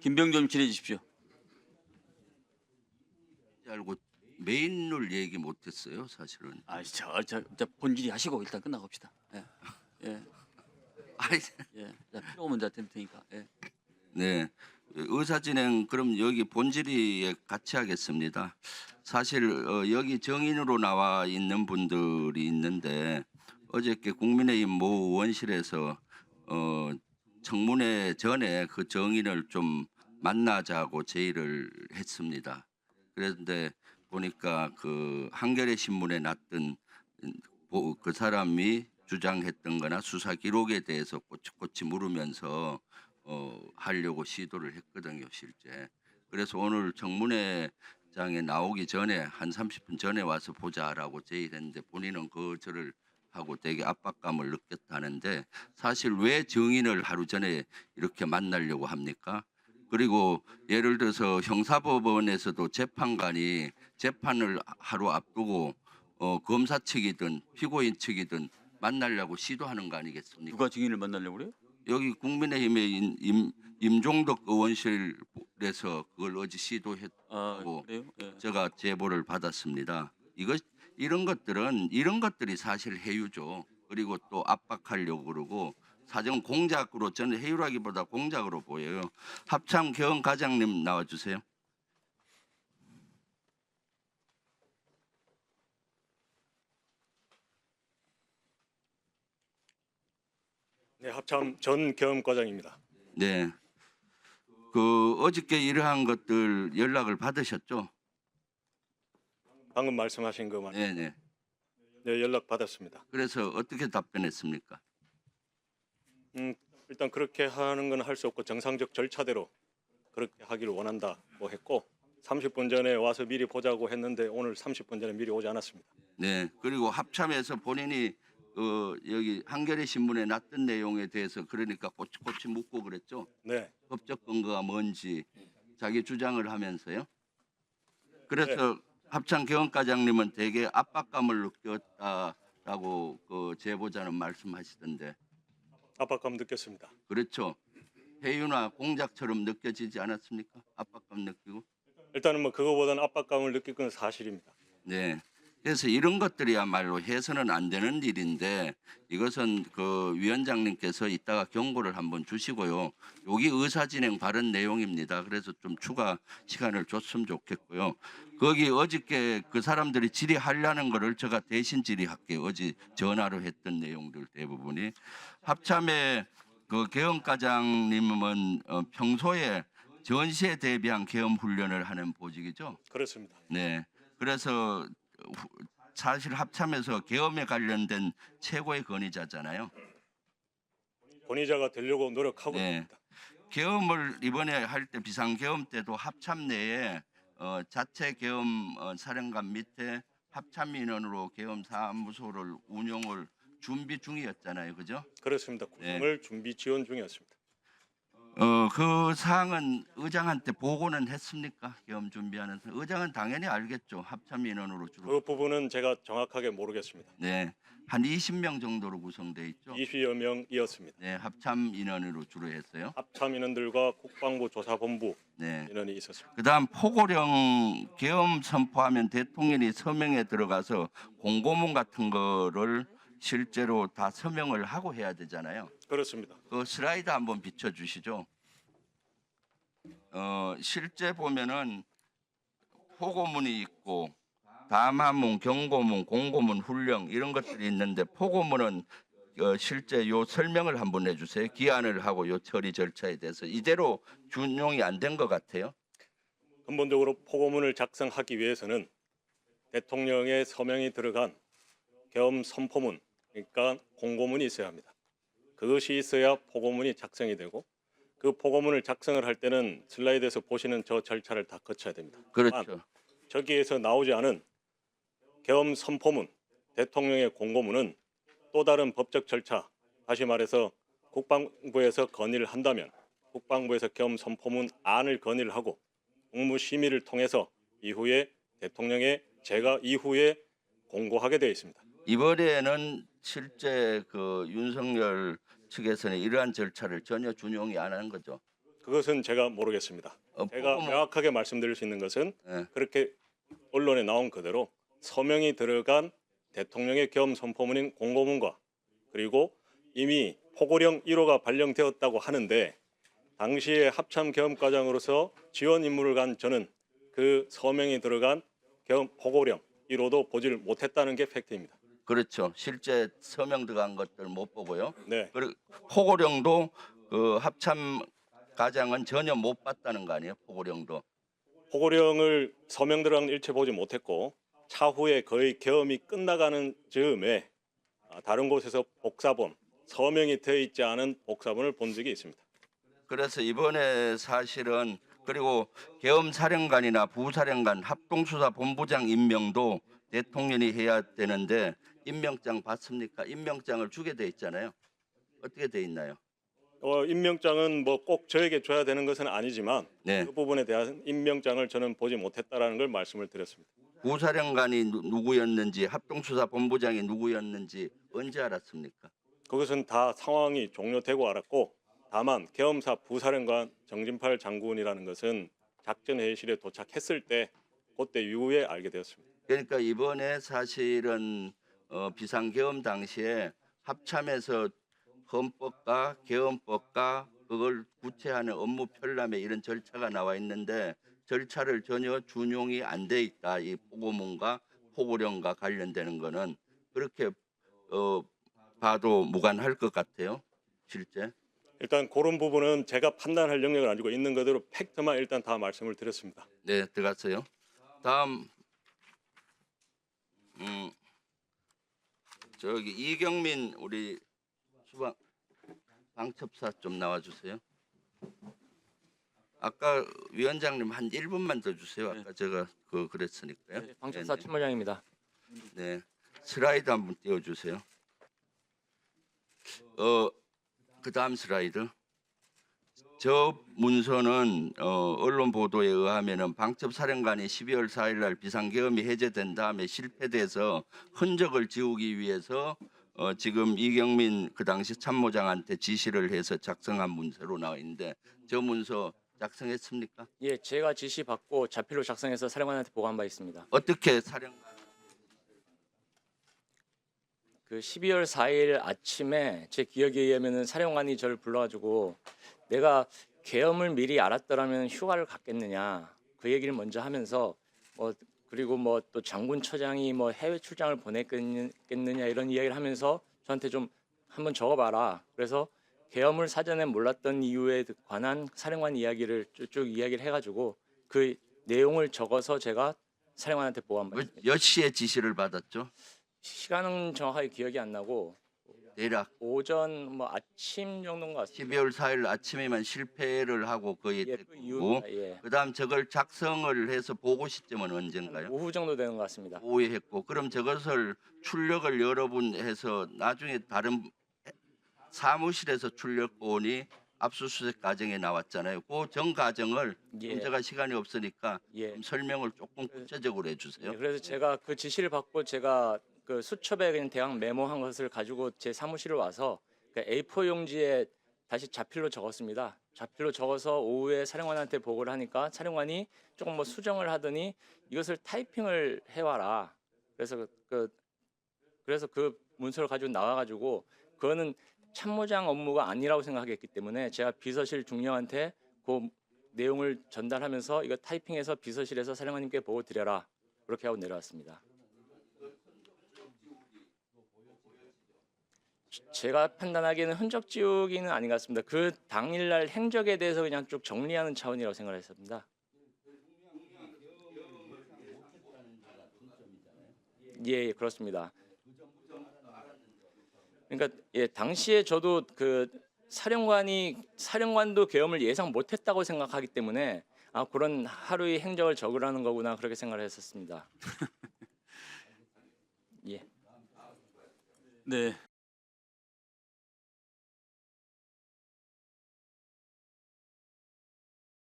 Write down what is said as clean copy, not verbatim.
김병조 님 질의해 주십시오. 알고 메인을 얘기 못했어요, 사실은. 자, 본질이 하시고 일단 끝나봅시다. 예, 예, 아이, 예. 자, 필요하면 자 될 테니까. 예. 네, 의사진행 그럼 여기 본질이 같이 하겠습니다. 사실 여기 정인으로 나와 있는 분들이 있는데 어저께 국민의힘 모 의원실에서 청문회 전에 그 정인을 좀 만나자고 제의를 했습니다. 그런데 보니까 그 한겨레 신문에 났던 그 사람이 주장했던 거나 수사 기록에 대해서 꼬치꼬치 물으면서 하려고 시도를 했거든요, 실제. 그래서 오늘 청문회장에 나오기 전에 한 30분 전에 와서 보자라고 제의를 했는데 본인은 거절을 하고 되게 압박감을 느꼈다는데 사실 왜 정인을 하루 전에 이렇게 만나려고 합니까? 그리고 예를 들어서 형사법원에서도 재판관이 재판을 하루 앞두고 검사 측이든 피고인 측이든 만나려고 시도하는 거 아니겠습니까? 누가 증인을 만나려고 그래요? 여기 국민의힘의 임종덕 의원실에서 그걸 어제 시도했고 그래요? 예. 제가 제보를 받았습니다. 이런 것들이 사실 해유죠. 그리고 또 압박하려고 그러고 사정 공작으로 저는 해유라기보다 공작으로 보여요. 합참 개헌 과장님 나와주세요. 네, 합참 전 겸과장입니다. 네. 그 어저께 이러한 것들 연락을 받으셨죠? 방금 말씀하신 거 말. 네네. 네, 연락 받았습니다. 그래서 어떻게 답변했습니까? 일단 그렇게 하는 건 할 수 없고 정상적 절차대로 그렇게 하기를 원한다고 했고 30분 전에 와서 미리 보자고 했는데 오늘 30분 전에 미리 오지 않았습니다. 네. 그리고 합참에서 본인이 여기 한겨레 신문에 났던 내용에 대해서 그러니까 꼬치꼬치 묻고 그랬죠. 네, 법적 근거가 뭔지 자기 주장을 하면서요. 그래서 합참 개헌과장님은 되게 압박감을 느꼈다라고 그 제보자는 말씀하시던데 압박감 느꼈습니다. 그렇죠. 해유나 공작처럼 느껴지지 않았습니까? 압박감 느끼고. 일단은 뭐 그거보다는 압박감을 느낄 건 사실입니다. 네. 그래서 이런 것들이야말로 해서는 안 되는 일인데 이것은 그 위원장님께서 이따가 경고를 한번 주시고요. 여기 의사진행 발언 내용입니다. 그래서 좀 추가 시간을 줬으면 좋겠고요. 거기 어저께 그 사람들이 질의하려는 거를 제가 대신 질의할게요. 어제 전화로 했던 내용들 대부분이. 합참의 그 개헌과장님은 평소에 전시에 대비한 계엄 훈련을 하는 보직이죠. 그렇습니다. 네. 그래서 사실 합참에서 계엄에 관련된 최고의 권위자잖아요. 권위자가 되려고 노력하고 네. 있습니다. 계엄을 이번에 할 때 비상계엄 때도 합참 내에 자체 계엄 사령관 밑에 합참 인원으로 계엄 사무소를 운영을 준비 중이었잖아요. 그죠? 그렇습니다. 네. 구성을 준비 지원 중이었습니다. 그 사항은 의장한테 보고는 했습니까? 계엄 준비하는 의장은 당연히 알겠죠. 합참 인원으로 주로. 그 부분은 제가 정확하게 모르겠습니다. 네. 한 20명 정도로 구성돼 있죠. 20여 명이었습니다. 네, 합참 인원으로 주로 했어요. 합참 인원들과 국방부 조사본부 네. 인원이 있었습니다. 그다음 포고령 계엄 선포하면 대통령이 서명에 들어가서 공고문 같은 거를 실제로 다 서명을 하고 해야 되잖아요. 그렇습니다. 그 슬라이드 한번 비춰 주시죠. 실제 보면은 포고문이 있고 담화문, 경고문, 공고문, 훈령 이런 것들이 있는데 포고문은 실제 요 설명을 한번 해주세요. 기한을 하고 요 처리 절차에 대해서 이대로 준용이 안 된 것 같아요. 근본적으로 포고문을 작성하기 위해서는 대통령의 서명이 들어간 계엄 선포문, 그러니까 공고문이 있어야 합니다. 그것이 있어야 포고문이 작성이 되고 그 포고문을 작성을 할 때는 슬라이드에서 보시는 저 절차를 다 거쳐야 됩니다. 그렇죠. 저기에서 나오지 않은 계엄 선포문, 대통령의 공고문은 또 다른 법적 절차, 다시 말해서 국방부에서 건의를 한다면 국방부에서 계엄 선포문 안을 건의를 하고 국무심의를 통해서 이후에 대통령의 제가 이후에 공고하게 되어 있습니다. 이번에는 실제 그 윤석열 측에서는 이러한 절차를 전혀 준용이 안 한 거죠. 그것은 제가 모르겠습니다. 제가 보고문- 명확하게 말씀드릴 수 있는 것은 예. 그렇게 언론에 나온 그대로 서명이 들어간 대통령의 계엄 선포문인 공고문과 그리고 이미 포고령 1호가 발령되었다고 하는데 당시에 합참 계엄 과장으로서 지원 임무를 간 저는 그 서명이 들어간 계엄 포고령 1호도 보지를 못했다는 게 팩트입니다. 그렇죠. 실제 서명 들어간 것들 못 보고요. 네, 그리고 포고령도 그 합참 과장은 전혀 못 봤다는 거 아니에요? 포고령도. 포고령을 서명 들어간 일체 보지 못했고 차후에 거의 계엄이 끝나가는 즈음에 다른 곳에서 복사본 서명이 되어 있지 않은 복사본을 본 적이 있습니다. 그래서 이번에 사실은 그리고 계엄사령관이나 부사령관 합동수사본부장 임명도 대통령이 해야 되는데 임명장 받습니까? 임명장을 주게 돼 있잖아요. 어떻게 돼 있나요? 임명장은 뭐 꼭 저에게 줘야 되는 것은 아니지만 네. 그 부분에 대한 임명장을 저는 보지 못했다라는 걸 말씀을 드렸습니다. 부사령관이 누구였는지 합동수사본부장이 누구였는지 언제 알았습니까? 그것은 다 상황이 종료되고 알았고 다만 계엄사 부사령관 정진팔 장군이라는 것은 작전 회의실에 도착했을 때 그때 이후에 알게 되었습니다. 그러니까 이번에 사실은 비상계엄 당시에 합참에서 헌법과 계엄법과 그걸 구체하는 업무 편람에 이런 절차가 나와 있는데 절차를 전혀 준용이 안 돼 있다. 이 포고문과 포고령과 관련되는 거는 그렇게 봐도 무관할 것 같아요. 실제. 일단 그런 부분은 제가 판단할 영역을 가지고 있는 그대로 팩트만 일단 다 말씀을 드렸습니다. 네, 들어갔어요. 다음 저기 이경민 우리 수방 방첩사 좀 나와주세요. 아까 위원장님 한 1분만 더 주세요. 아까 제가 그랬으니까요. 네, 방첩사 참모장입니다. 네, 슬라이드 한번 띄워주세요. 그 다음 슬라이드. 저 문서는 언론 보도에 의하면은 방첩사령관이 12월 4일 날 비상계엄이 해제된 다음에 실패돼서 흔적을 지우기 위해서 지금 이경민 그 당시 참모장한테 지시를 해서 작성한 문서로 나와 있는데 저 문서 작성했습니까? 예, 제가 지시 받고 자필로 작성해서 사령관한테 보고한 바 있습니다. 어떻게 사령관? 그 12월 4일 아침에 제 기억에 의하면은 사령관이 저를 불러가지고 내가 계엄을 미리 알았더라면 휴가를 갔겠느냐 그 얘기를 먼저 하면서 그리고 또 장군처장이 해외 출장을 보냈겠느냐 이런 이야기를 하면서 저한테 좀 한번 적어봐라. 그래서 계엄을 사전에 몰랐던 이유에 관한 사령관 이야기를 쭉 이야기를 해가지고 그 내용을 적어서 제가 사령관한테 보고한 바 있습니다. 몇 시에 지시를 받았죠? 시간은 정확하게 기억이 안 나고 대략 오전 아침 정도인 것 같습니다. 12월 4일 아침에만 실패를 하고 거의 예, 그 됐고 이유입니다. 예. 그다음 저걸 작성을 해서 보고 시점은 언젠가요? 오후 정도 되는 것 같습니다. 오후에 했고 그럼 저것을 출력을 여러 분 해서 나중에 다른 사무실에서 출력본이 압수수색 과정에 나왔잖아요. 그 전 과정을 예. 제가 시간이 없으니까 예. 좀 설명을 조금 구체적으로 해주세요. 예, 그래서 제가 그 지시를 받고 제가 그 수첩에 그냥 대강 메모한 것을 가지고 제 사무실에 와서 그 A4 용지에 다시 자필로 적었습니다. 자필로 적어서 오후에 사령관한테 보고를 하니까 사령관이 조금 수정을 하더니 이것을 타이핑을 해와라. 그래서 그 문서를 가지고 나와가지고 그거는 참모장 업무가 아니라고 생각했기 때문에 제가 비서실 중령한테 그 내용을 전달하면서 이거 타이핑해서 비서실에서 사령관님께 보고 드려라. 그렇게 하고 내려왔습니다. 제가 판단하기에는 흔적 지우기는 아닌 것 같습니다. 그 당일날 행적에 대해서 그냥 쭉 정리하는 차원이라고 생각했습니다. 예, 그렇습니다. 그러니까 당시에 저도 그 사령관도 계엄을 예상 못했다고 생각하기 때문에 그런 하루의 행적을 적으라는 거구나 그렇게 생각을 했었습니다. 예. 네.